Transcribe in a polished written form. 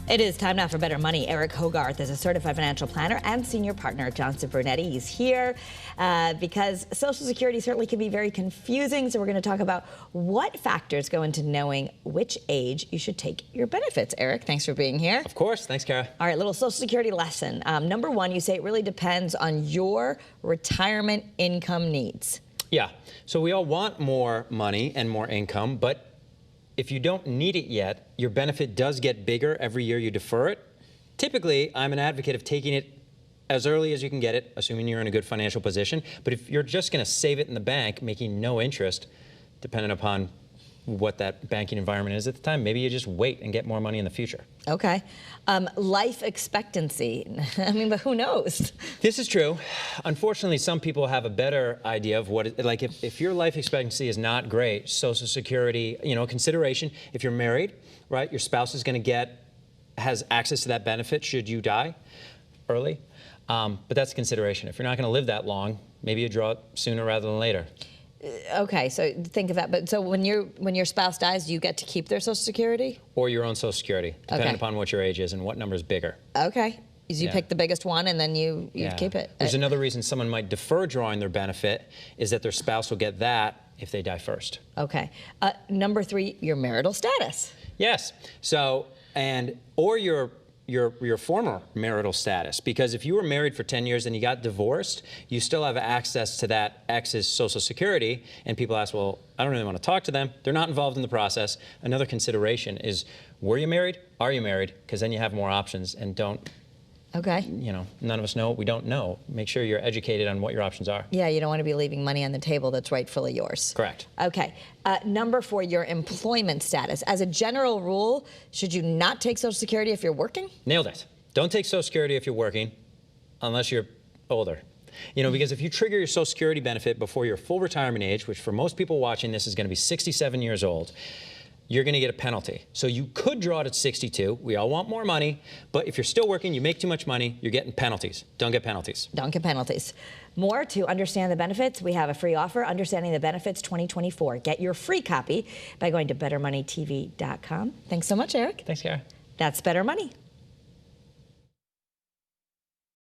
It is time now for Better Money. Eric Hogarth is a certified financial planner and senior partner at Johnson Brunetti. He's here because Social Security certainly can be very confusing. So we're going to talk about what factors go into knowing which age you should take your benefits. Eric, thanks for being here. Of course. Thanks, Kara. All right, little Social Security lesson. Number one, you say it really depends on your retirement income needs. Yeah. So we all want more money and more income, but if you don't need it yet, your benefit does get bigger every year you defer it. Typically, I'm an advocate of taking it as early as you can get it, assuming you're in a good financial position. But if you're just going to save it in the bank, making no interest, depending upon what that banking environment is at the time, maybe you just wait and get more money in the future. Okay. Life expectancy. I mean, but who knows? This is true. Unfortunately, some people have a better idea of what, like if your life expectancy is not great, Social Security, consideration, if you're married, right, your spouse is going to has access to that benefit should you die early. But that's a consideration. If you're not going to live that long, maybe you draw it sooner rather than later. Okay, so think of that. But so when your spouse dies, do you get to keep their Social Security? Or your own Social Security, depending upon what your age is and what number is bigger. Okay. So you pick the biggest one and then you keep it. There's another reason someone might defer drawing their benefit is that their spouse will get that if they die first. Okay. Number three, your marital status. Yes. So, or your former marital status, because if you were married for 10 years and you got divorced, you still have access to that ex's Social Security, and people ask, well, I don't really want to talk to them. They're not involved in the process. Another consideration is, were you married? Are you married? Because then you have more options, and don't, none of us know what we don't know. Make sure you're educated on what your options are. Yeah, you don't want to be leaving money on the table that's rightfully yours. Correct. Okay. Number four, your employment status. As a general rule, should you not take Social Security if you're working? Nailed it. Don't take Social Security if you're working, unless you're older. Because if you trigger your Social Security benefit before your full retirement age, which for most people watching this is going to be 67 years old, you're going to get a penalty. So you could draw it at 62. We all want more money, but if you're still working, you make too much money, you're getting penalties. Don't get penalties. Don't get penalties. More to understand the benefits. We have a free offer, Understanding the Benefits 2024. Get your free copy by going to bettermoneytv.com. Thanks so much, Eric. Thanks, Kara. That's Better Money.